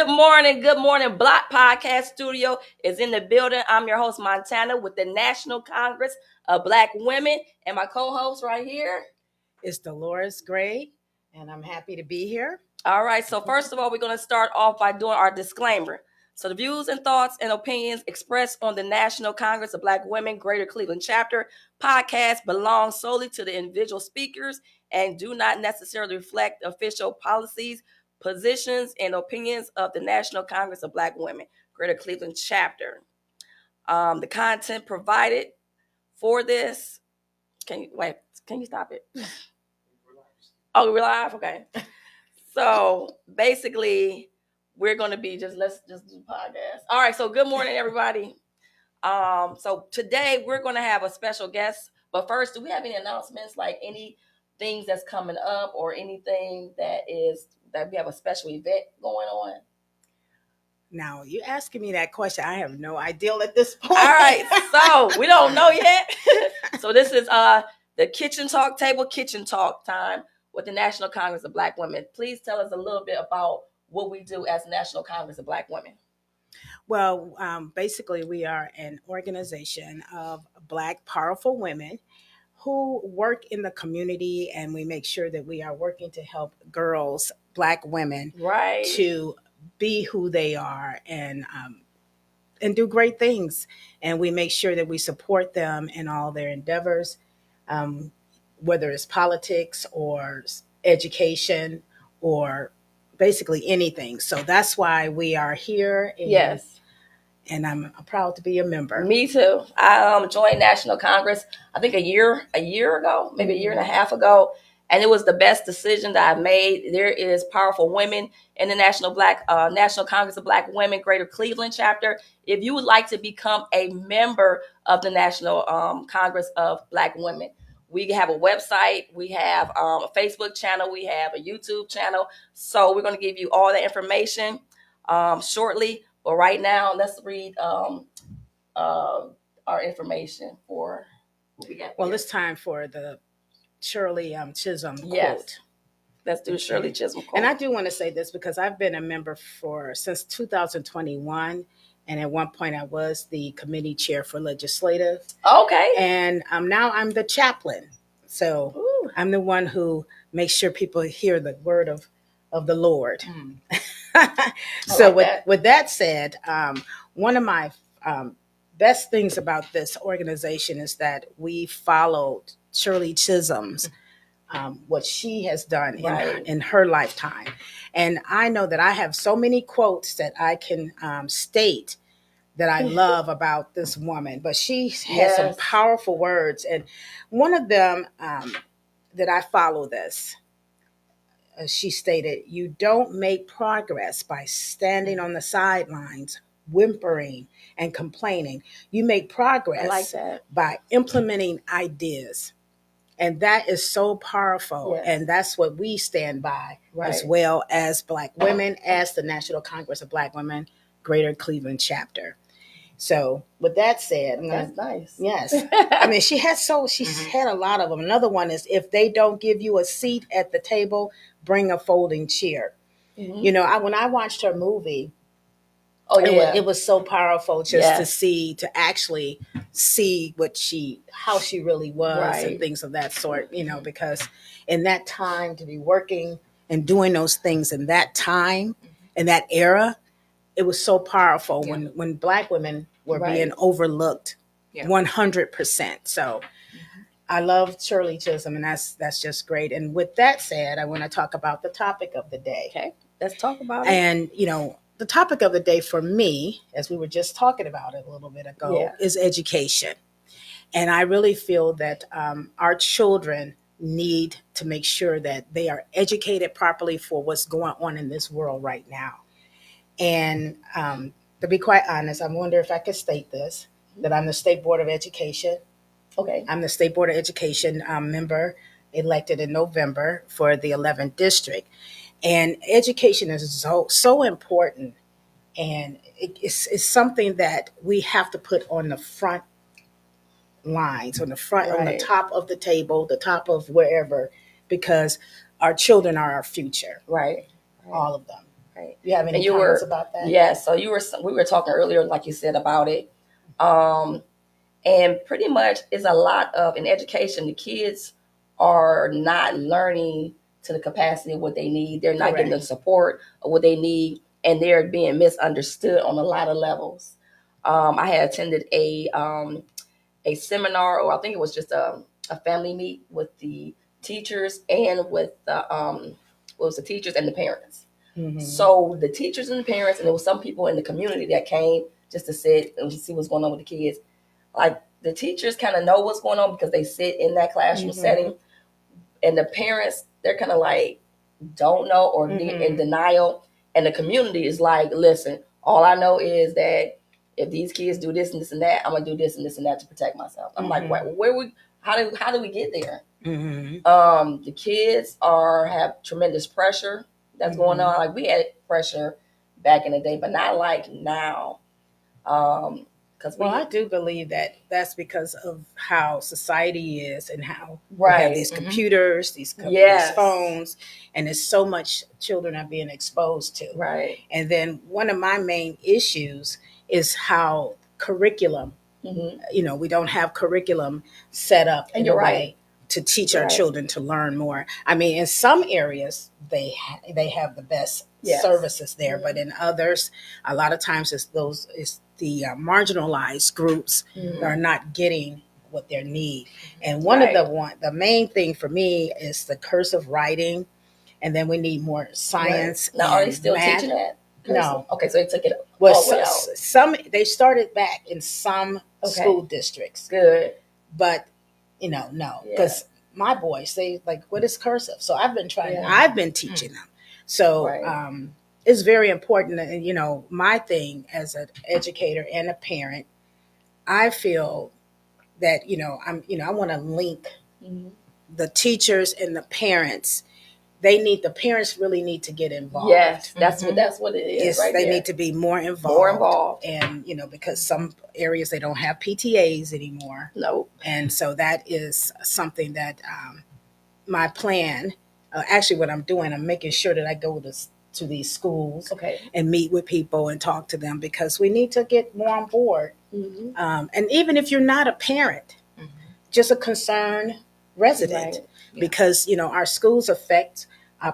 Good morning. Block Podcast Studio is in the building. I'm your host, Montana, with the National Congress of Black Women. And my co-host right here is Dolores Gray, and I'm happy to be here. All right. So first of all, we're going to start off by doing our disclaimer. So the views and thoughts and opinions expressed on the National Congress of Black Women Greater Cleveland Chapter podcast belong solely to the individual speakers and do not necessarily reflect official policies, positions, and opinions of the National Congress of Black Women Greater Cleveland Chapter. The content provided for this, can you stop it? Oh, we're live? Okay. So basically, we're going to be let's just do the podcast. All right. So good morning, everybody. So today we're going to have a special guest. But first, do we have any announcements, like any things that's coming up or anything that we have a special event going on? Now, you asking me that question, I have no idea at this point. All right. So we don't know yet. So this is the kitchen talk time with the National Congress of Black Women. Please tell us a little bit about what we do as National Congress of Black Women. Well, basically, we are an organization of Black powerful women who work in the community, and we make sure that we are working to help girls, Black women, right, to be who they are and do great things. And we make sure that we support them in all their endeavors, whether it's politics or education or basically anything. So that's why we are here. Yes. And I'm proud to be a member. Me too. I joined National Congress, I think a year ago, maybe a year and a half ago. And it was the best decision that I've made. There is powerful women in the National Congress of Black Women Greater Cleveland Chapter. If you would like to become a member of the National Congress of Black Women, we have a website, we have a Facebook channel, we have a YouTube channel. So we're going to give you all the information shortly. But right now, let's read our information for what we got. Well, it's time for the Shirley Chisholm quote. Yes. Let's do Shirley Chisholm quote. And I do want to say this because I've been a member since 2021. And at one point, I was the committee chair for legislative. Okay. And now I'm the chaplain. So I'm the one who makes sure people hear the word of the Lord. So with that said, one of my best things about this organization is that we followed Shirley Chisholm's what she has done in her lifetime. And I know that I have so many quotes that I can state that I love about this woman, but she has some powerful words. And one of them that I follow this, she stated, "You don't make progress by standing on the sidelines, whimpering and complaining. You make progress by implementing ideas." And that is so powerful. Yes. And that's what we stand by as well as Black women, as the National Congress of Black Women Greater Cleveland Chapter. So with that said, that's nice. Yes. I mean, she's had a lot of them. Another one is, if they don't give you a seat at the table, bring a folding chair. Mm-hmm. You know, when I watched her movie, it was so powerful just to actually see how she really was and things of that sort, you know, because in that time, to be working and doing those things in that time, in that era, it was so powerful when Black women were being overlooked 100%. So I love Shirley Chisholm, and that's just great. And with that said, I want to talk about the topic of the day. Okay, let's talk about it. And, you know, the topic of the day for me, as we were just talking about it a little bit ago, is education. And I really feel that our children need to make sure that they are educated properly for what's going on in this world right now. And to be quite honest, I wonder if I could state this, that I'm the State Board of Education. Okay. I'm the State Board of Education member elected in November for the 11th District. And education is so important, and it's something that we have to put on the front lines, on the top of the table, the top of wherever, because our children are our future. Right. All of them. Right. You have any comments about that? Yeah. So we were talking earlier, like you said, about it. And pretty much it's a lot of, in education, the kids are not learning to the capacity of what they need. They're not getting the support of what they need, and they're being misunderstood on a lot of levels. I had attended a seminar, or I think it was just a family meet with the teachers and with the teachers and the parents. Mm-hmm. So the teachers and the parents, and there was some people in the community that came just to sit and see what's going on with the kids. Like, the teachers kind of know what's going on because they sit in that classroom setting, and the parents, they're kind of like don't know or in denial, and the community is like, listen, all I know is that if these kids do this and this and that, I'm gonna do this and this and that to protect myself. I'm like, how do we get there? The kids have tremendous pressure that's going on. Like, we had pressure back in the day, but not like now. I do believe that that's because of how society is and how we have these computers, these phones, and there's so much children are being exposed to. Right. And then one of my main issues is how curriculum, we don't have curriculum set up in a way to teach our children to learn more. I mean, in some areas, they have the best services there, but in others, a lot of times it's the marginalized groups are not getting what they need. And one of the main thing for me is the cursive writing, and then we need more science. Now, are they still teaching that? No. Okay, so they took it. Some they started back in some school districts. Good, but no, because my boys, they like, what is cursive? So I've been teaching them. So it's very important. And my thing as an educator and a parent, I feel that I want to link the teachers and the parents. The parents really need to get involved. Yes, that's what it is. They need to be more involved. And because some areas they don't have PTAs anymore. Nope. And so that is something that my plan. Actually, what I'm doing, I'm making sure that I go to these schools and meet with people and talk to them, because we need to get more on board. And even if you're not a parent, just a concerned resident, because our schools affect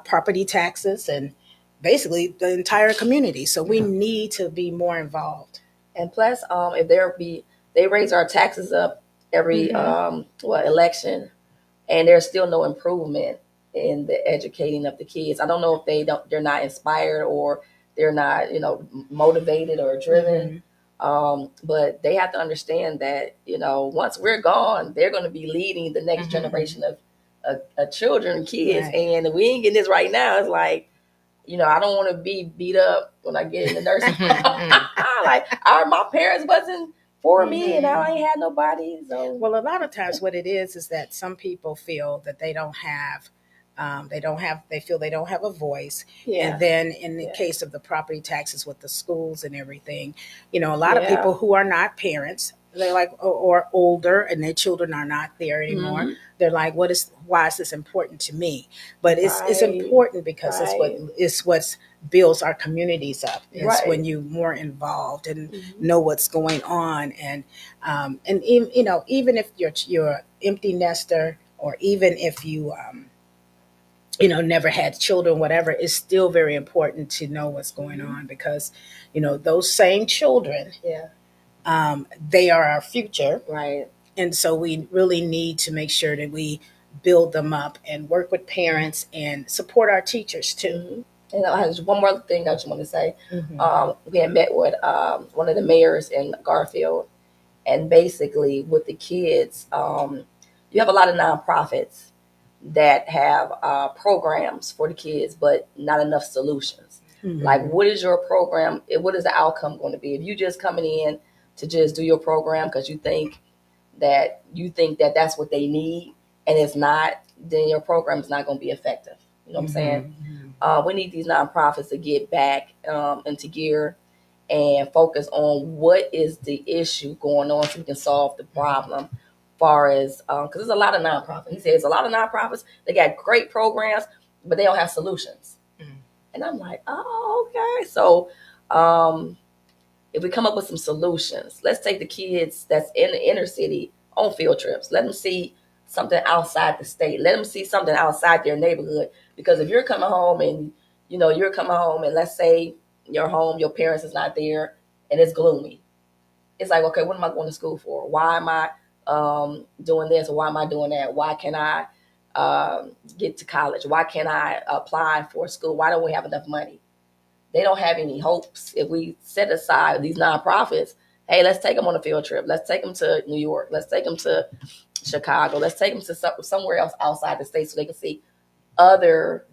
property taxes and basically the entire community. So we need to be more involved. And plus, if they raise our taxes up every election, and there's still no improvement in the educating of the kids. I don't know if they're not inspired or they're not motivated or driven. But they have to understand that once we're gone, they're going to be leading the next generation of children, kids, and if we ain't getting this right now, it's like, I don't want to be beat up when I get in the nursing home. Like, my parents wasn't for me, and I ain't had nobody. So, well, a lot of times what it is that some people feel that they feel they don't have a voice. And then in the case of the property taxes with the schools and everything, a lot of people who are not parents, they're like, or older, and their children are not there anymore. They're like, why is this important to me? But it's important because it's what builds our communities up. It's when you're more involved and know what's going on. And even if you're empty nester, or even if you never had children, whatever, it's still very important to know what's going on, because those same children, they are our future, right? And so we really need to make sure that we build them up and work with parents and support our teachers too. And there's one more thing I just want to say. We had met with one of the mayors in Garfield, and basically with the kids, you have a lot of nonprofits that have programs for the kids, but not enough solutions. Like, what is your program? What is the outcome going to be? If you just coming in to just do your program because you think that that's what they need, and it's not, then your program is not going to be effective. You know what I'm saying? We need these nonprofits to get back into gear and focus on what is the issue going on, so we can solve the problem. Far as because there's a lot of nonprofits. He says a lot of nonprofits, they got great programs, but they don't have solutions. And I'm like, oh, okay. So if we come up with some solutions, let's take the kids that's in the inner city on field trips. Let them see something outside the state. Let them see something outside their neighborhood. Because if you're coming home and, let's say your parents is not there and it's gloomy. It's like, okay, what am I going to school for? Why am I doing this? Or why am I doing that? Why can't I get to college? Why can't I apply for school? Why don't we have enough money? They don't have any hopes. If we set aside these nonprofits, hey, let's take them on a field trip. Let's take them to New York. Let's take them to Chicago. Let's take them to somewhere else outside the state so they can see other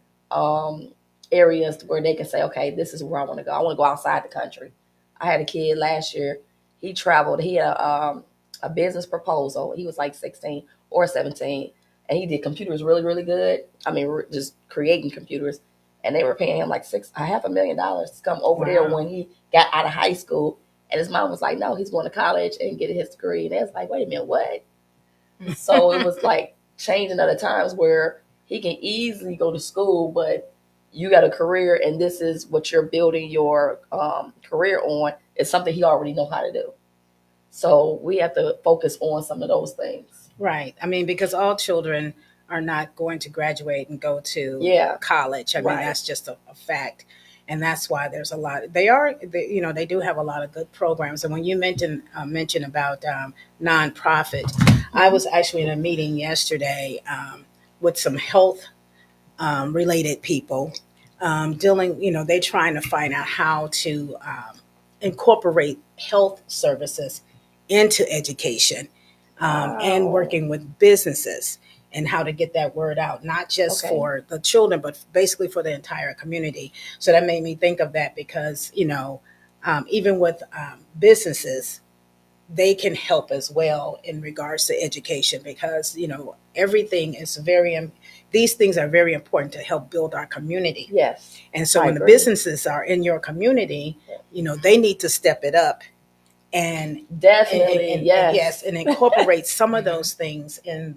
areas where they can say, okay, this is where I want to go. I want to go outside the country. I had a kid last year. He traveled. He had a business proposal. He was like 16 or 17, and he did computers really, really good. I mean, just creating computers. And they were paying him like $500,000 to come over there when he got out of high school. And his mom was like, no, he's going to college and getting his degree. And they was like, wait a minute, what? So it was like changing other times where he can easily go to school, but you got a career and this is what you're building your career on. It's something he already know how to do. So we have to focus on some of those things. Right. I mean, because all children are not going to graduate and go to college. I mean, that's just a fact. And that's why there's a lot. They do have a lot of good programs. And when you mention about nonprofit, I was actually in a meeting yesterday with some health related people dealing. They're trying to find out how to incorporate health services into education and working with businesses and how to get that word out, not just for the children, but basically for the entire community. So that made me think of that because, even with businesses, they can help as well in regards to education because, everything is these things are very important to help build our community. Yes. And so when the businesses are in your community, they need to step it up and definitely and incorporate some of those things in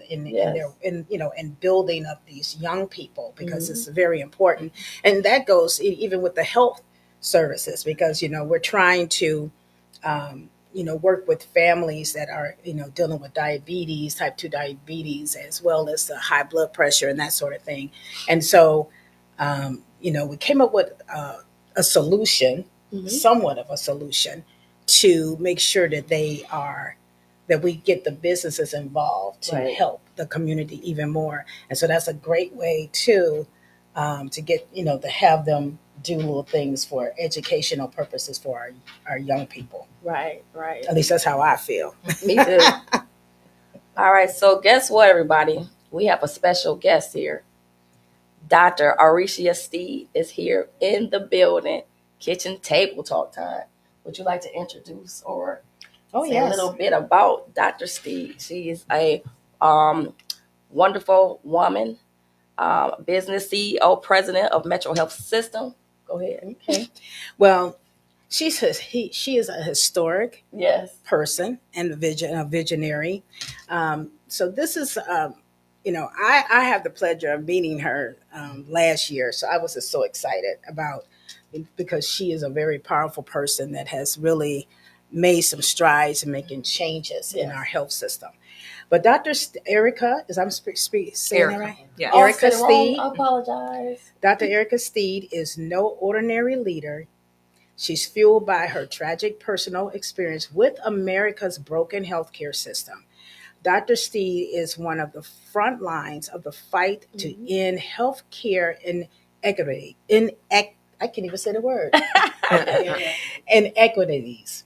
building up these young people because it's very important. And that goes even with the health services because we're trying to work with families that are dealing with diabetes, type 2 diabetes, as well as high blood pressure and that sort of thing. And so we came up with a solution, somewhat of a solution, to make sure that that we get the businesses involved to help the community even more. And so that's a great way to get, to have them do little things for educational purposes for our young people. Right. At least that's how I feel. Me too. All right. So guess what, everybody? We have a special guest here. Dr. Airica Stead is here in the building. Kitchen table talk time. Would you like to introduce or say a little bit about Dr. Stead? She is a wonderful woman, business CEO, president of Metro Health System. Go ahead. Okay. Well, she is a historic person and a visionary. So this is, I have the pleasure of meeting her last year. So I was just so excited because she is a very powerful person that has really made some strides in making changes in our health system. But Dr. Airica, as I'm saying that right? Yeah. Airica Stead. I apologize. Dr. Airica Stead is no ordinary leader. She's fueled by her tragic personal experience with America's broken healthcare system. Dr. Stead is one of the front lines of the fight to end healthcare inequity. I can't even say the word. Inequities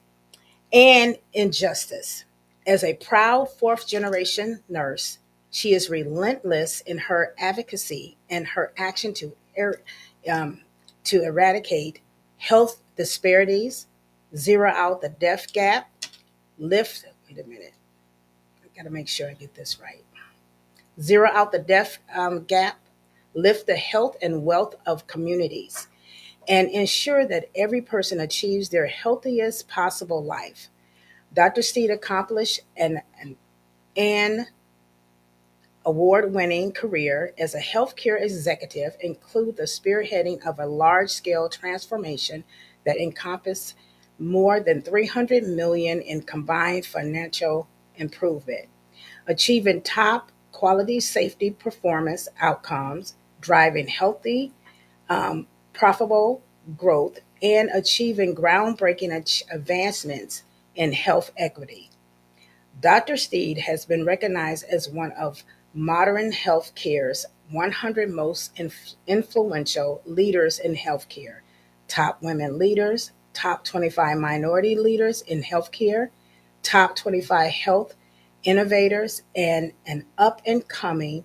and injustice. As a proud fourth-generation nurse, she is relentless in her advocacy and her action to eradicate health disparities, zero out the death gap, wait a minute, I got to make sure I get this right. Zero out the death gap, lift the health and wealth of communities, and ensure that every person achieves their healthiest possible life. Dr. Stead accomplished an award-winning career as a healthcare executive include the spearheading of a large-scale transformation that encompassed more than 300 million in combined financial improvement, achieving top quality safety performance outcomes, driving healthy, profitable growth, and achieving groundbreaking advancements in health equity. Dr. Steed has been recognized as one of modern healthcare's 100 most influential leaders in healthcare, top women leaders, top 25 minority leaders in healthcare, top 25 health innovators, and an up and coming.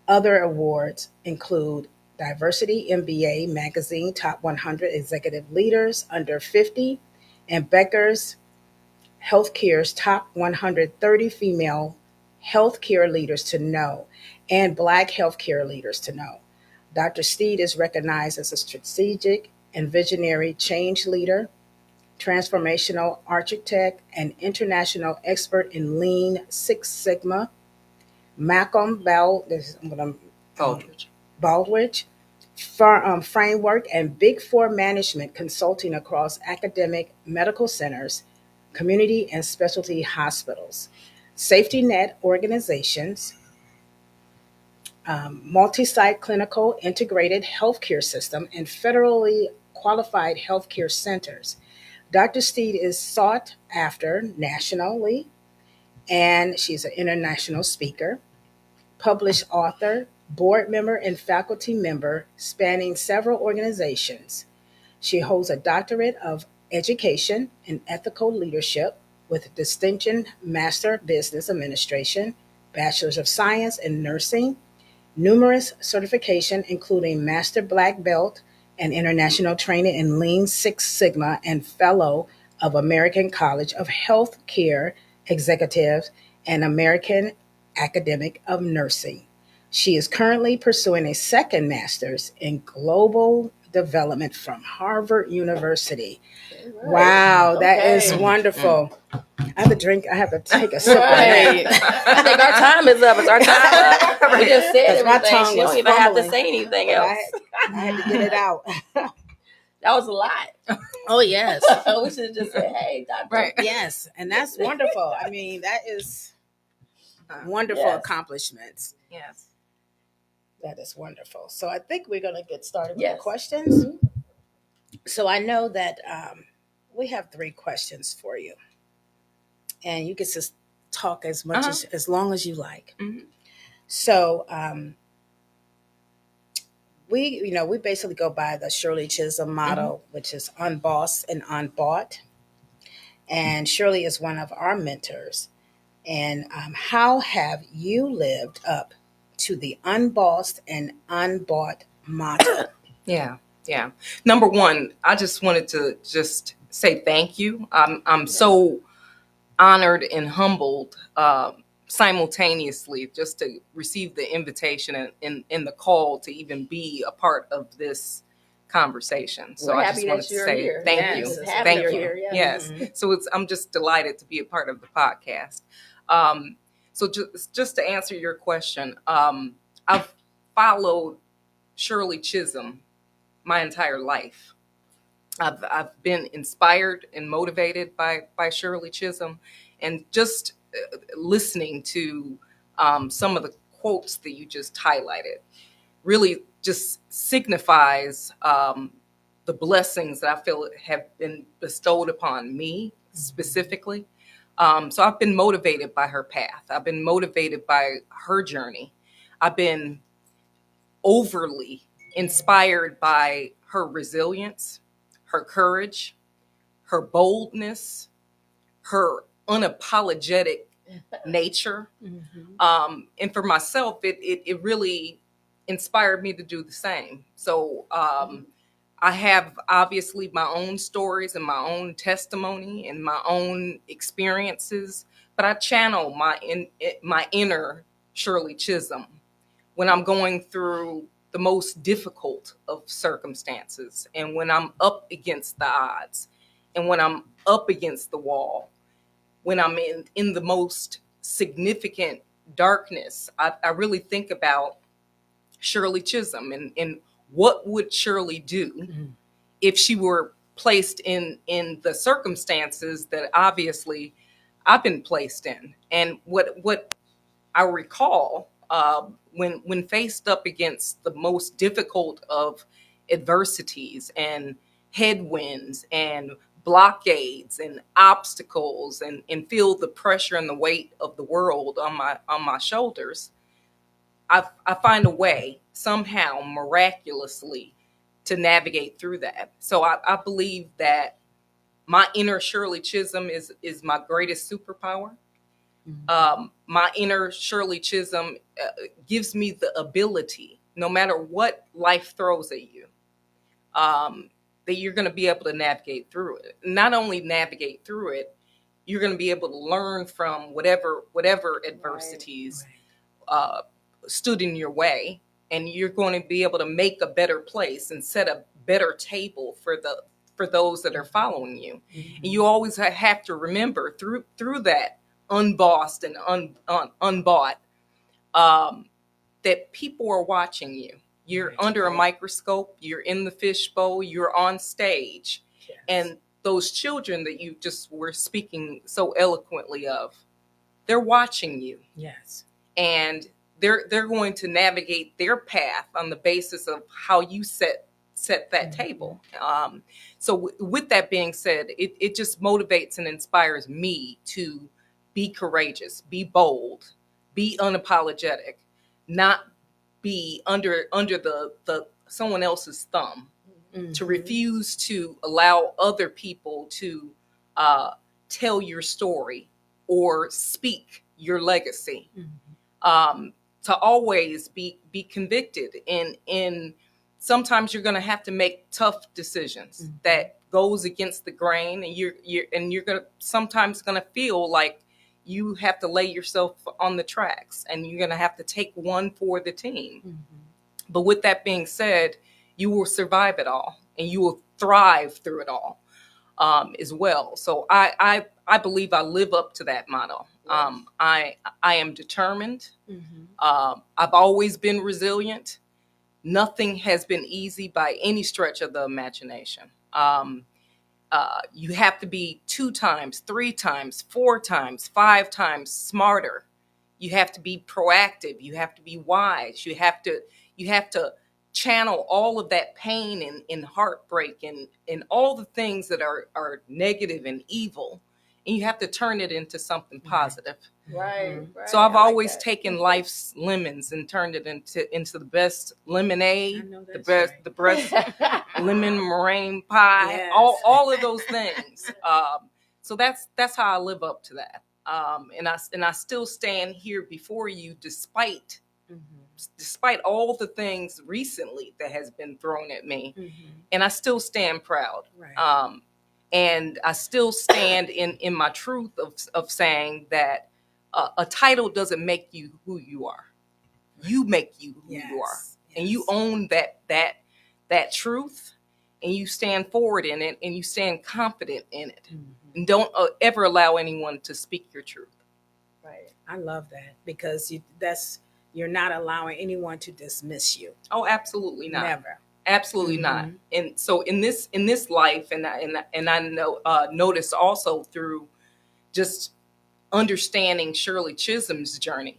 Other awards include Diversity MBA Magazine Top 100 Executive Leaders Under 50 and Becker's Healthcare's Top 130 Female Healthcare Leaders to Know and Black Healthcare Leaders to Know. Dr. Steed is recognized as a strategic and visionary change leader, transformational architect, and international expert in Lean Six Sigma. Malcolm Baldrige framework and Big Four management consulting across academic medical centers, community and specialty hospitals, safety net organizations, multi-site clinical integrated healthcare system, and federally qualified healthcare centers. Dr. Steed is sought after nationally, and she's an international speaker, published author, board member, and faculty member spanning several organizations. She holds a doctorate of education in ethical leadership with distinction Master of Business Administration, Bachelor's of Science in Nursing, numerous certification including Master Black Belt and International Training in Lean Six Sigma, and Fellow of American College of Health Care Executives and American Academic of Nursing. She is currently pursuing a second master's in global development from Harvard University. Right. Wow, that is wonderful. I have to drink. I have to take a sip of that. I think our time is up. It's our time up. We just said everything. She don't even have to say anything else. I had to get it out. That was a lot. Oh, yes. We should have just said, hey, doctor. Right. Yes, and that's wonderful. I mean, that is wonderful accomplishments. Yes. That is wonderful. So I think we're going to get started with the questions. Mm-hmm. So I know that we have 3 questions for you. And you can just talk as much as long as you like. Mm-hmm. So we basically go by the Shirley Chisholm model, which is unbossed and unbought. And Shirley is one of our mentors. And how have you lived up to the unbossed and unbought motto? Yeah. Number one, I just wanted to just say thank you. I'm so honored and humbled simultaneously just to receive the invitation and the call to even be a part of this conversation. So I just wanted to say thank you. Thank you. Here, yes. Mm-hmm. So I'm just delighted to be a part of the podcast. So just to answer your question, I've followed Shirley Chisholm my entire life. I've been inspired and motivated by Shirley Chisholm, and just listening to some of the quotes that you just highlighted really just signifies the blessings that I feel have been bestowed upon me specifically. So I've been motivated by her path. I've been motivated by her journey. I've been overly inspired by her resilience, her courage, her boldness, her unapologetic nature. Mm-hmm. And for myself, it really inspired me to do the same. So I have obviously my own stories and my own testimony and my own experiences, but I channel my inner Shirley Chisholm when I'm going through the most difficult of circumstances, and when I'm up against the odds, and when I'm up against the wall, when I'm in the most significant darkness, I really think about Shirley Chisholm and what would Shirley do if she were placed in the circumstances that obviously I've been placed in. And what I recall when faced up against the most difficult of adversities and headwinds and blockades and obstacles and feel the pressure and the weight of the world on my shoulders, I find a way somehow miraculously to navigate through that. So I believe that my inner Shirley Chisholm is my greatest superpower. My inner Shirley Chisholm gives me the ability, no matter what life throws at you, that you're going to be able to navigate through it. Not only navigate through it, you're going to be able to learn from whatever adversities stood in your way, and you're going to be able to make a better place and set a better table for those that are following you. And you always have to remember through that unbossed and unbought, that people are watching you. You're under a microscope, you're in the fishbowl, you're on stage. Yes. And those children that you just were speaking so eloquently of, they're watching you. Yes. And they're going to navigate their path on the basis of how you set that table. So with that being said, it just motivates and inspires me to be courageous, be bold, be unapologetic, not be under the someone else's thumb, to refuse to allow other people to tell your story or speak your legacy. To always be convicted in sometimes you're going to have to make tough decisions that goes against the grain, and you're going to sometimes going to feel like you have to lay yourself on the tracks, and you're going to have to take one for the team. But with that being said, you will survive it all, and you will thrive through it all as well. So I believe I live up to that motto. I am determined. I've always been resilient. Nothing has been easy by any stretch of the imagination. You have to be 2 times, 3 times, 4 times, 5 times smarter. You have to be proactive. You have to be wise. You have to channel all of that pain and heartbreak and all the things that are negative and evil, and you have to turn it into something positive. Right. So I've always taken life's lemons and turned it into the best lemonade, the best lemon meringue pie, yes. all of those things. So that's how I live up to that. And I still stand here before you despite all the things recently that has been thrown at me, and I still stand proud. Right. And I still stand in my truth of saying that a title doesn't make you who you are. You make you who you are, and you own that truth, and you stand forward in it, and you stand confident in it, and don't ever allow anyone to speak your truth. Right. I love that, because you're not allowing anyone to dismiss you. Oh, absolutely not. Never. Absolutely not. And so in this life, and I know notice also through just understanding Shirley Chisholm's journey,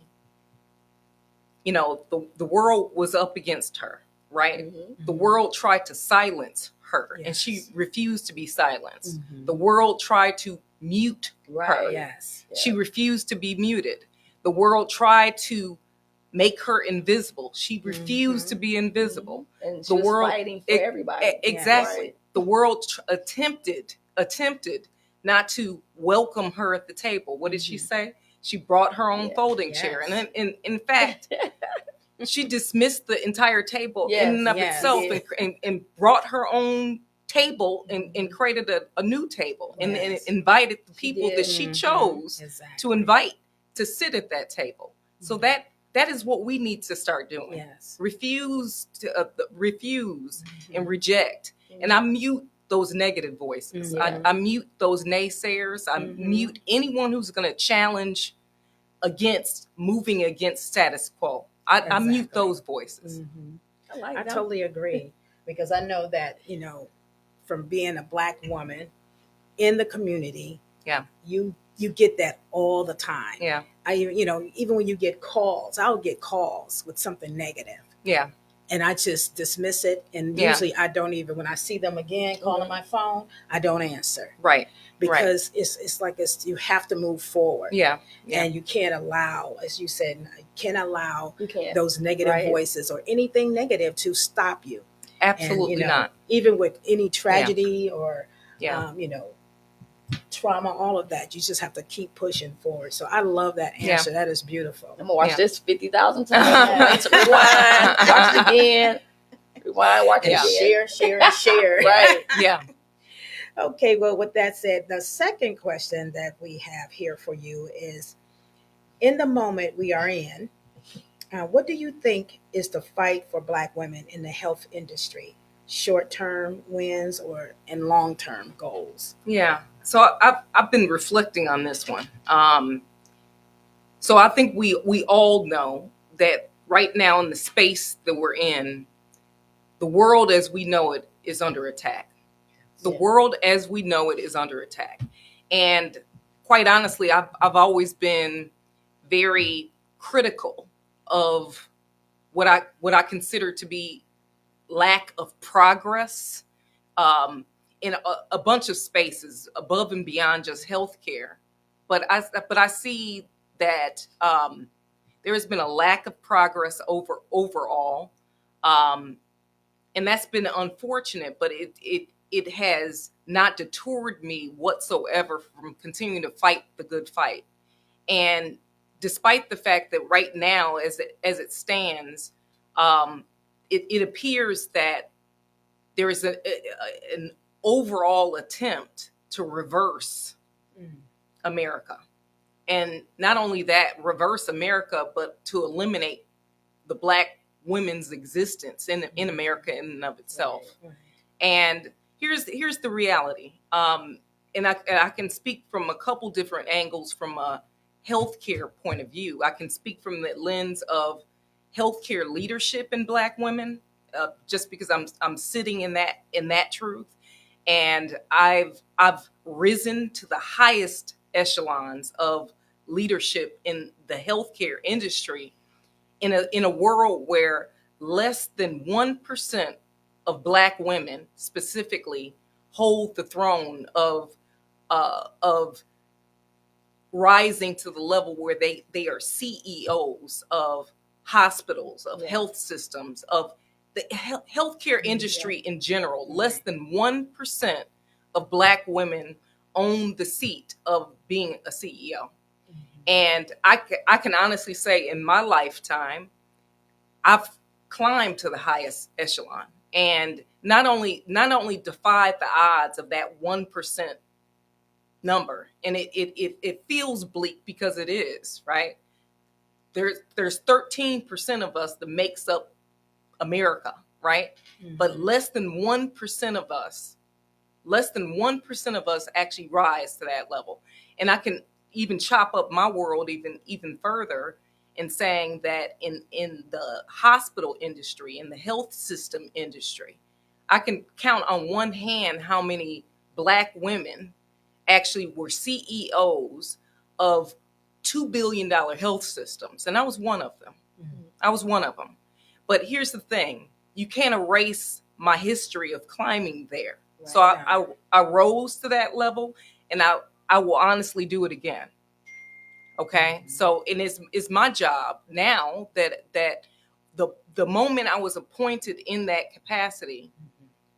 you know, the world was up against her, right? The world tried to silence her, and she refused to be silenced. The world tried to mute her. Yes. She refused to be muted. The world tried to make her invisible. She refused to be invisible. And she was fighting for everybody. Exactly. Right. The world attempted not to welcome her at the table. What did she say? She brought her own folding chair. And in fact, she dismissed the entire table in and of itself and brought her own table and created a new table and invited the people that she chose to invite to sit at that table. So that is what we need to start doing. Yes. Refuse and reject. And I mute those negative voices. I mute those naysayers. I mute anyone who's going to challenge against moving against status quo. I mute those voices. Mm-hmm. I totally agree, because I know that, from being a Black woman in the community, you get that all the time. Yeah. Even when you get calls, I'll get calls with something negative. Yeah. And I just dismiss it. And usually I don't even, when I see them again calling my phone, I don't answer. Right. Because it's like you have to move forward. Yeah. And you can't allow, as you said, those negative voices or anything negative to stop you. Absolutely not. Even with any tragedy or, trauma, all of that, you just have to keep pushing forward. So I love that answer. That is beautiful. I'm gonna watch this 50,000 times. Rewind, watch it again. Rewind, watch it again. Share. Right. Yeah. Okay, well, with that said, the second question that we have here for you is, in the moment we are in, what do you think is the fight for Black women in the health industry? Short-term wins and long-term goals? Yeah. So I've been reflecting on this one. So I think we all know that right now in the space that we're in, the world as we know it is under attack. The world as we know it is under attack. And quite honestly, I've always been very critical of what I consider to be lack of progress in a bunch of spaces above and beyond just healthcare. But I see that there has been a lack of progress overall, and that's been unfortunate. But it has not deterred me whatsoever from continuing to fight the good fight. And despite the fact that right now, as it stands, it appears that there is an overall attempt to reverse America. And not only that, reverse America, but to eliminate the Black women's existence in America in and of itself. Right. And here's the reality. And I can speak from a couple different angles from a healthcare point of view. I can speak from the lens of healthcare leadership in Black women, just because I'm sitting in that truth. And I've risen to the highest echelons of leadership in the healthcare industry in a world where less than 1% of Black women specifically hold the throne of rising to the level where they are CEOs of hospitals, of health systems, of the healthcare industry in general. Less than 1% of Black women own the seat of being a CEO. And I can honestly say in my lifetime, I've climbed to the highest echelon and not only defied the odds of that 1% number. And it feels bleak because it is, right? There's 13% of us that makes up America, right? Mm-hmm. But less than 1% of us actually rise to that level. And I can even chop up my world even further in saying that in the hospital industry, in the health system industry, I can count on one hand how many Black women actually were CEOs of $2 billion health systems. And I was one of them. Mm-hmm. I was one of them. But here's the thing. You can't erase my history of climbing there. Right. So I rose to that level, and I will honestly do it again. Okay? Mm-hmm. So it's my job now that the moment I was appointed in that capacity,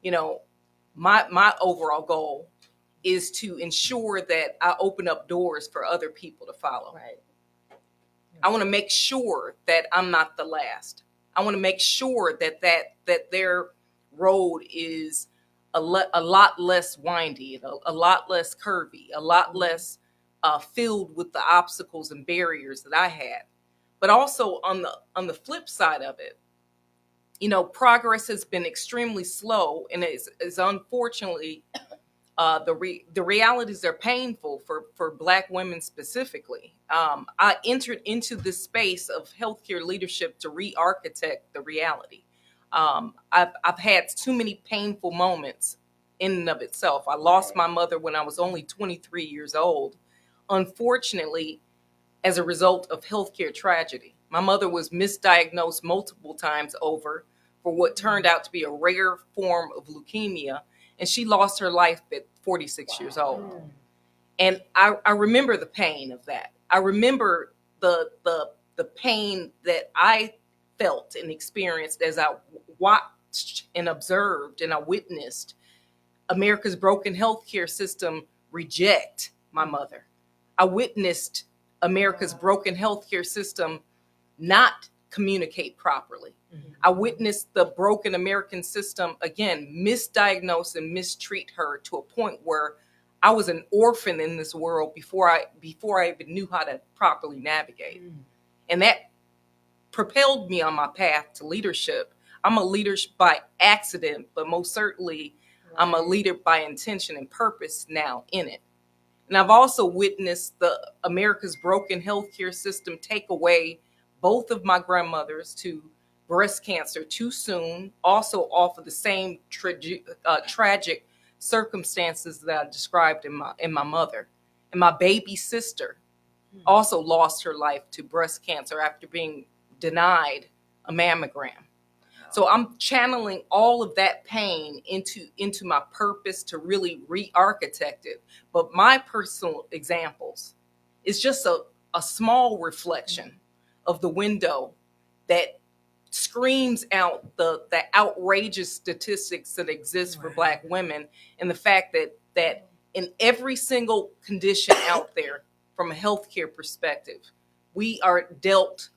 my overall goal is to ensure that I open up doors for other people to follow. Right. I want to make sure that I'm not the last. I want to make sure that their road is a lot less windy, a lot less curvy, a lot less filled with the obstacles and barriers that I had. But also on the flip side of it, progress has been extremely slow and is unfortunately the realities are painful for Black women specifically. I entered into this space of healthcare leadership to re-architect the reality. I've had too many painful moments in and of itself. I lost my mother when I was only 23 years old, unfortunately, as a result of healthcare tragedy. My mother was misdiagnosed multiple times over for what turned out to be a rare form of leukemia, and she lost her life at 46 years old. And I remember the pain of that. I remember the pain that I felt and experienced as I watched and observed and I witnessed America's broken healthcare system reject my mother. I witnessed America's broken healthcare system not communicate properly. I witnessed the broken American system, again, misdiagnose and mistreat her to a point where I was an orphan in this world before I even knew how to properly navigate. And that propelled me on my path to leadership. I'm a leader by accident, but most certainly I'm a leader by intention and purpose now in it. And I've also witnessed the America's broken healthcare system take away both of my grandmothers to breast cancer too soon, also off of the same tragic circumstances that I described in my mother. And my baby sister also lost her life to breast cancer after being denied a mammogram. So I'm channeling all of that pain into my purpose to really re-architect it. But my personal examples is just a small reflection of the window that screams out the outrageous statistics that exist for Black women, and the fact that in every single condition out there, from a healthcare perspective, we are dealt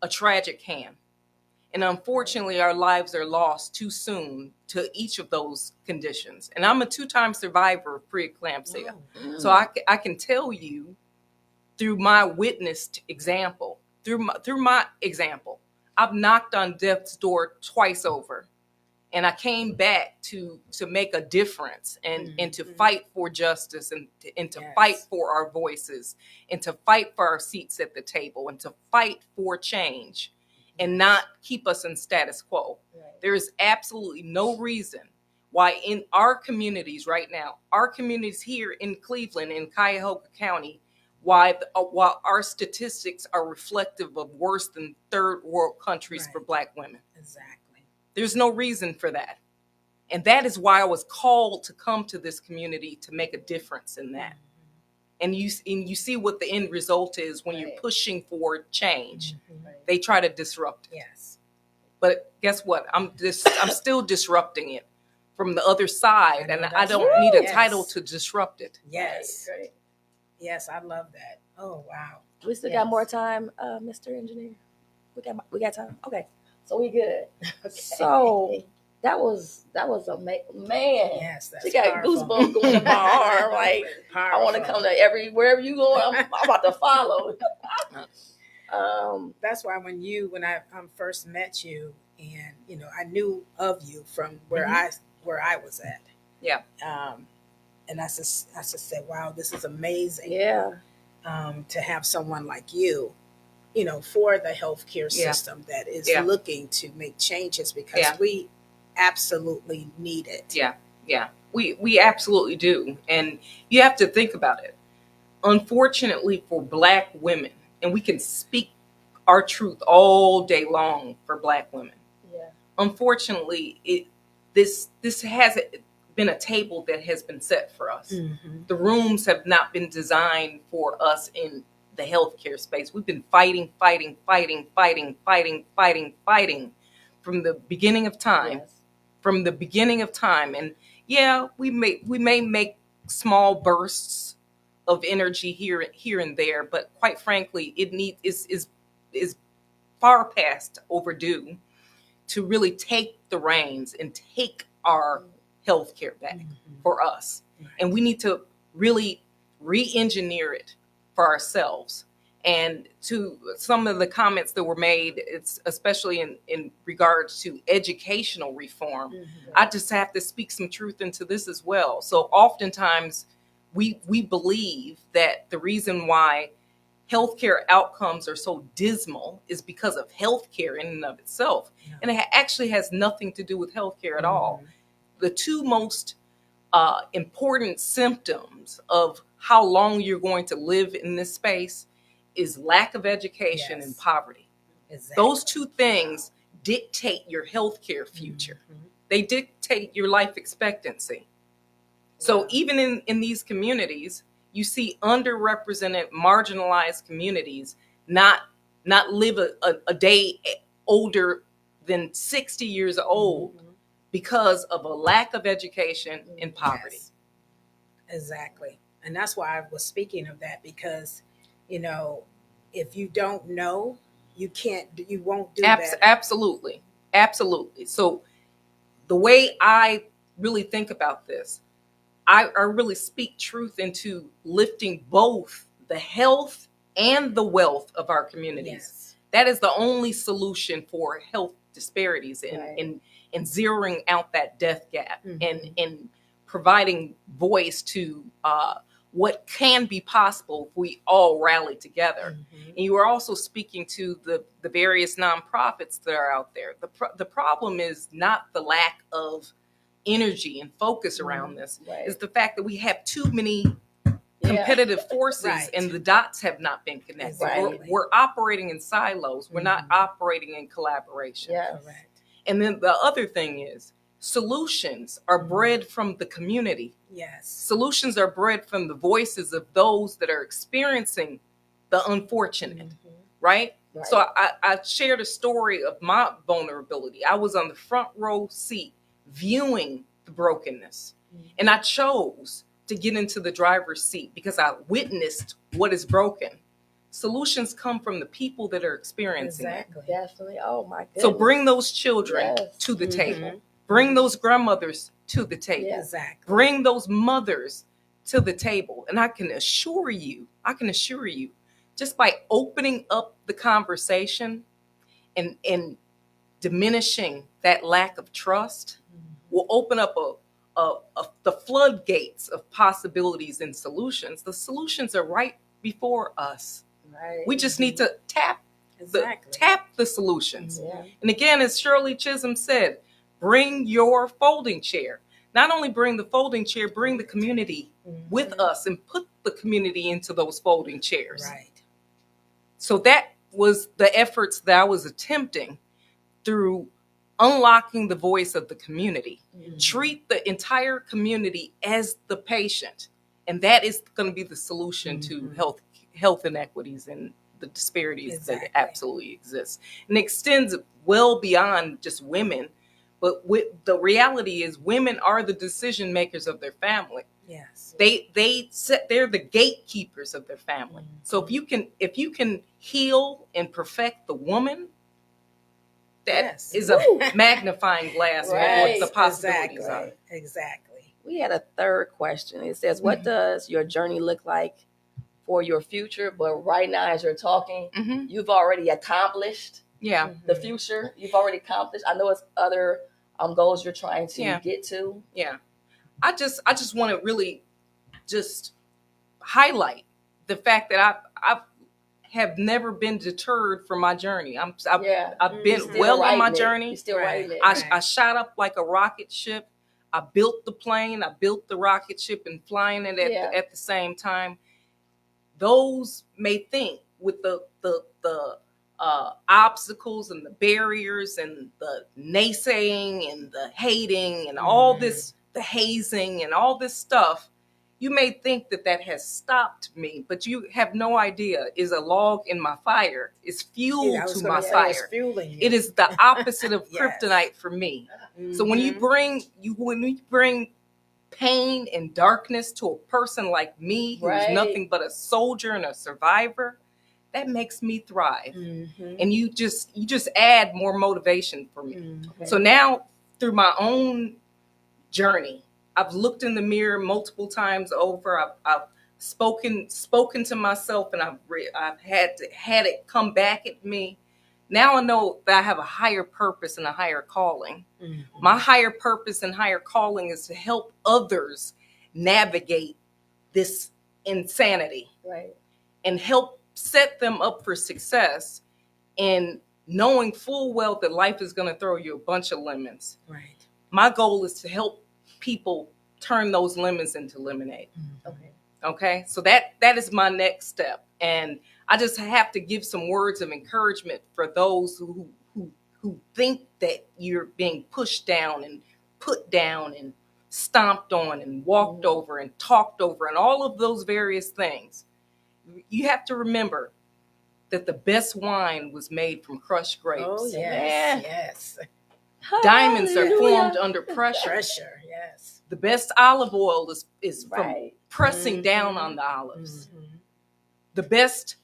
a tragic hand. And unfortunately, our lives are lost too soon to each of those conditions. And I'm a 2-time survivor of preeclampsia. So I can tell you through my witnessed example, through my example, I've knocked on death's door twice over. And I came back to make a difference and to fight for justice and to fight for our voices and to fight for our seats at the table and to fight for change and not keep us in status quo. There is absolutely no reason why in our communities right now, our communities here in Cleveland, in Cuyahoga County, while our statistics are reflective of worse than third world countries for Black women. Exactly. There's no reason for that. And that is why I was called to come to this community to make a difference in that. And you see what the end result is when you're pushing for change. They try to disrupt it. Yes. But guess what? I'm still disrupting it from the other side, and I don't need a title to disrupt it. Yes. Right. Yes, I love that. Oh wow. We still got more time, Mr. Engineer. We got time. Okay, so we good. Okay. So that was a man. Yes, that's she got powerful. goosebumps going in my arm. Like Powerful. I want to come to wherever you go. I'm about to follow. That's why when I first met you, and I knew of you from where I was at. Yeah. And I just said, wow, this is amazing. Yeah. To have someone like you, for the healthcare system that is looking to make changes because we absolutely need it. Yeah. Yeah. We absolutely do. And you have to think about it. Unfortunately for Black women, and we can speak our truth all day long for Black women. Yeah. Unfortunately, this has been a table that has been set for us. The rooms have not been designed for us in the healthcare space. We've been fighting from the beginning of time. Yes. From the beginning of time. And we may make small bursts of energy here and there, but quite frankly, it is far past overdue to really take the reins and take our healthcare back for us. And we need to really re-engineer it for ourselves And to some of the comments that were made, it's especially in regards to educational reform, I just have to speak some truth into this as well. So oftentimes we believe that the reason why healthcare outcomes are so dismal is because of healthcare in and of itself. And it actually has nothing to do with healthcare at all. The two most important symptoms of how long you're going to live in this space is lack of education and poverty. Exactly. Those two things dictate your healthcare future. They dictate your life expectancy. So even in these communities, you see underrepresented, marginalized communities not live a day older than 60 years old because of a lack of education and poverty. Yes. Exactly. And that's why I was speaking of that, because, if you don't know, you won't do that. Absolutely. Absolutely. So the way I really think about this, I really speak truth into lifting both the health and the wealth of our communities. Yes. That is the only solution for health disparities and zeroing out that death gap and providing voice to what can be possible if we all rally together. And you are also speaking to the various nonprofits that are out there. The problem is not the lack of energy and focus around this. Is the fact that we have too many competitive forces and the dots have not been connected. We're operating in silos. We're not operating in collaboration. Correct. And then the other thing is solutions are bred from the community. Yes. Solutions are bred from the voices of those that are experiencing the unfortunate, right? So I shared a story of my vulnerability. I was on the front row seat viewing the brokenness. And I chose to get into the driver's seat because I witnessed what is broken. Solutions come from the people that are experiencing it. Definitely. Oh my goodness. So bring those children to the table. Bring those grandmothers to the table. Exactly. Bring those mothers to the table. And I can assure you, just by opening up the conversation and diminishing that lack of trust will open up the floodgates of possibilities and solutions. The solutions are right before us. We just need to tap the solutions. And again, as Shirley Chisholm said, bring your folding chair. Not only bring the folding chair, bring the community with us and put the community into those folding chairs. So that was the efforts that I was attempting through unlocking the voice of the community. Treat the entire community as the patient. And that is going to be the solution to health inequities and the disparities that absolutely exist. And extends well beyond just women. But the reality is women are the decision makers of their family. Yes. They're the gatekeepers of their family. So if you can heal and perfect the woman, that is a magnifying glass for what the possibilities are. Exactly. We had a third question. It says, what does your journey look like for your future? But right now, as you're talking, you've already accomplished the future. You've already accomplished. I know it's other goals you're trying to get to. Yeah. I just want to really just highlight the fact that I have never been deterred from my journey. I've been well on my journey. You're still writing it. I shot up like a rocket ship. I built the plane. I built the rocket ship and flying it at the same time. Those may think with the obstacles and the barriers and the naysaying and the hating and all this, the hazing and all this stuff, you may think that has stopped me, but you have no idea. Is a log in my fire. It's fuel to my fire. It is the opposite of kryptonite for me. So when you bring pain and darkness to a person like me, who's nothing but a soldier and a survivor, that makes me thrive. And you just add more motivation for me. So now through my own journey, I've looked in the mirror multiple times over. I've spoken to myself, and I've had it come back at me. Now I know that I have a higher purpose and a higher calling. Mm-hmm. My higher purpose and higher calling is to help others navigate this insanity, right, and help set them up for success, and knowing full well that life is going to throw you a bunch of lemons. Right. My goal is to help people turn those lemons into lemonade. Mm-hmm. Okay. So that is my next step. And I just have to give some words of encouragement for those who think that you're being pushed down and put down and stomped on and walked over and talked over and all of those various things. You have to remember that the best wine was made from crushed grapes. Oh, yes. Yes. Diamonds are formed under pressure. Pressure, yes. The best olive oil is from right, pressing down on the olives. Mm-hmm. The best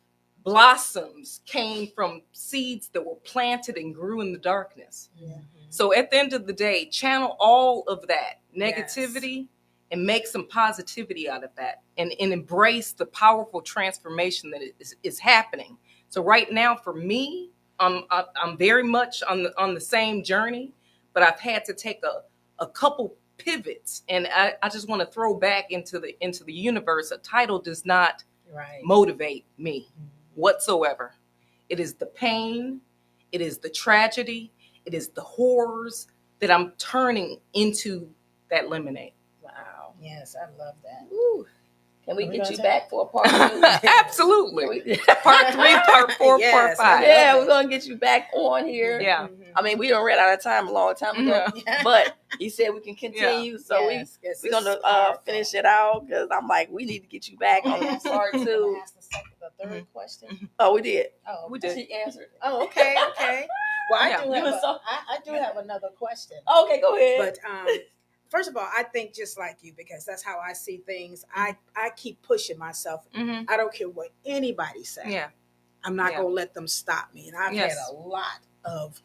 blossoms came from seeds that were planted and grew in the darkness. Mm-hmm. So at the end of the day, channel all of that negativity and make some positivity out of that, and embrace the powerful transformation that is happening. So right now for me, I'm very much on the same journey, but I've had to take a couple pivots, and I just want to throw back into the universe. A title does not motivate me whatsoever. It is the pain, it is the tragedy, it is the horrors that I'm turning into that lemonade. Wow. Yes, I love that. Ooh. Can we get you back for a part 2? Absolutely. Part 3, part 4, part 5. Yeah, we're going to get you back on here. Yeah. I mean, we done ran out of time a long time ago, but you said we can continue. Yeah. So we're going to finish it out, because I'm like, we need to get you back on part 2. The third question. Oh, we did. Oh, we did. She answered. Oh, okay. Well, I do have another question. Okay, go ahead. But first of all, I think just like you, because that's how I see things. I keep pushing myself. Mm-hmm. I don't care what anybody says. Yeah. I'm not going to let them stop me. And I've had a lot of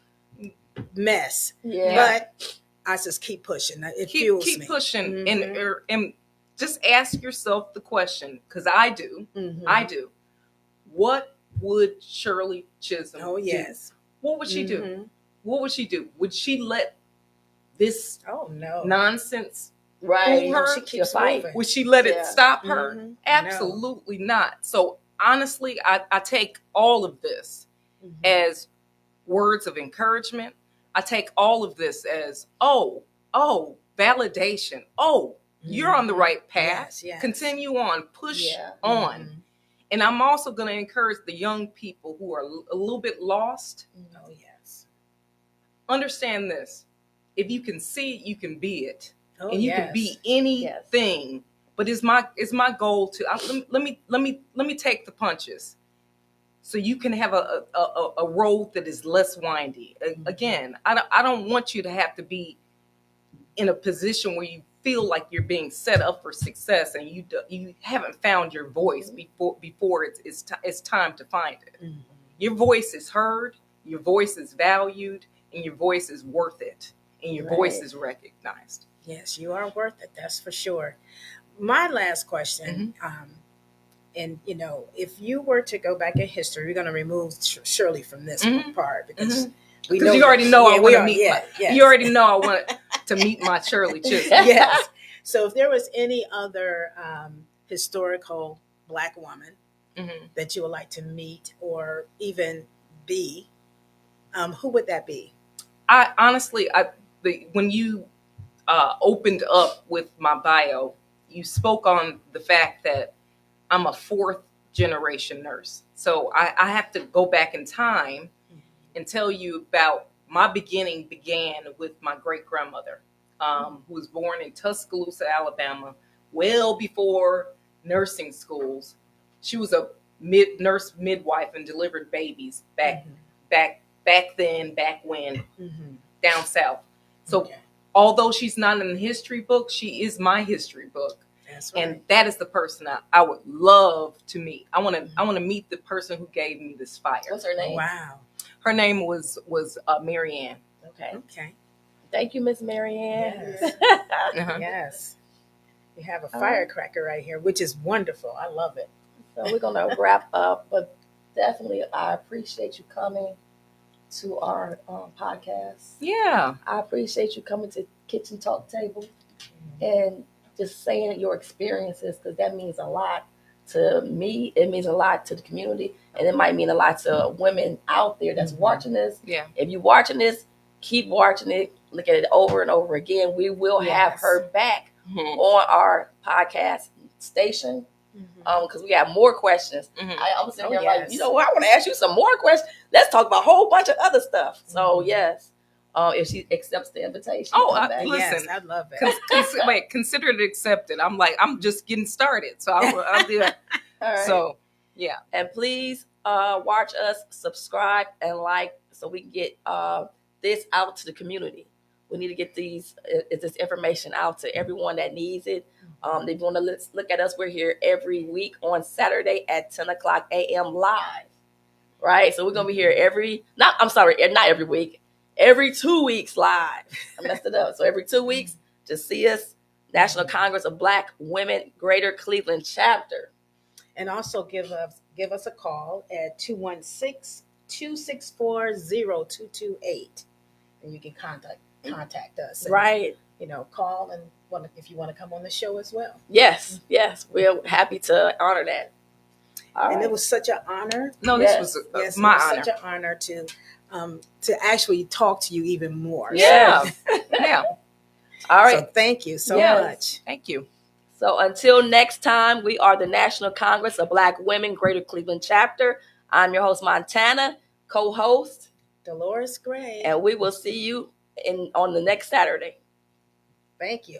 mess. Yeah. But I just keep pushing. It fuels me. Keep pushing. Mm-hmm. And just ask yourself the question, because I do. Mm-hmm. I do. What would Shirley Chisholm do? What would she do? What would she do? Would she let this nonsense fool her? She keeps fighting. Would she let it stop her? Mm-hmm. Absolutely not. So honestly, I take all of this as words of encouragement. I take all of this as, validation. You're on the right path. Yes. Continue on. Push on. Mm-hmm. And I'm also going to encourage the young people who are a little bit lost. Oh, yes. Understand this. If you can see it, you can be it. And you can be anything. Yes. But it's my goal to let me take the punches, so you can have a road that is less windy. Mm-hmm. Again, I don't want you to have to be in a position where you feel like you're being set up for success and you haven't found your voice before it's time to find it. Mm-hmm. Your voice is heard, your voice is valued, and your voice is worth it, and your voice is recognized. Yes, you are worth it. That's for sure. My last question, and if you were to go back in history, we're going to remove Shirley from this part, because you already know I want to meet. You already know I want to meet my Shirley Chisholm. Yes. So if there was any other historical Black woman that you would like to meet or even be, who would that be? When you opened up with my bio, you spoke on the fact that I'm a 4th generation nurse. So I have to go back in time and tell you about my beginning began with my great-grandmother, who was born in Tuscaloosa, Alabama, well before nursing schools. She was a nurse midwife and delivered babies back when, down south. So although she's not in the history book, she is my history book. That's right. And that is the person I would love to meet. I want to meet the person who gave me this fire. What's her name? Wow. Her name was Mary Ann. Okay. Thank you, Miss Mary Ann. Yes. Yes. We have a firecracker right here, which is wonderful. I love it. So we're going to wrap up, but definitely I appreciate you coming to our podcast. Yeah. I appreciate you coming to Kitchen Talk Table and just saying your experiences, because that means a lot to me. It means a lot to the community, and it might mean a lot to women out there that's watching this. Yeah. If you're watching this, keep watching it. Look at it over and over again. We will have her back on our podcast station because we have more questions. I'm sitting here like, you know what? I want to ask you some more questions. Let's talk about a whole bunch of other stuff. So yes. If she accepts the invitation. Listen, yes, I'd love it. Consider it accepted. I'm just getting started, so I'll do it. All right. So, yeah. And please watch us, subscribe, and like, so we can get this out to the community. We need to get this information out to everyone that needs it. If you want to look at us, we're here every week on Saturday at 10 o'clock a.m. live. Right? So we're going to be here not every week. Every 2 weeks live. I messed it up. So every 2 weeks, just see us, National Congress of Black Women, Greater Cleveland Chapter. And also give us a call at 216-264-0228. And you can contact us. Right. Call and if you want to come on the show as well. Yes. We're happy to honor that. It was such an honor. No, this was my honor. Such an honor to actually talk to you even more. Yeah. Yeah. All right. So thank you so much. Thank you. So until next time, we are the National Congress of Black Women, Greater Cleveland Chapter. I'm your host, Montana, co-host Dolores Gray. And we will see you on the next Saturday. Thank you.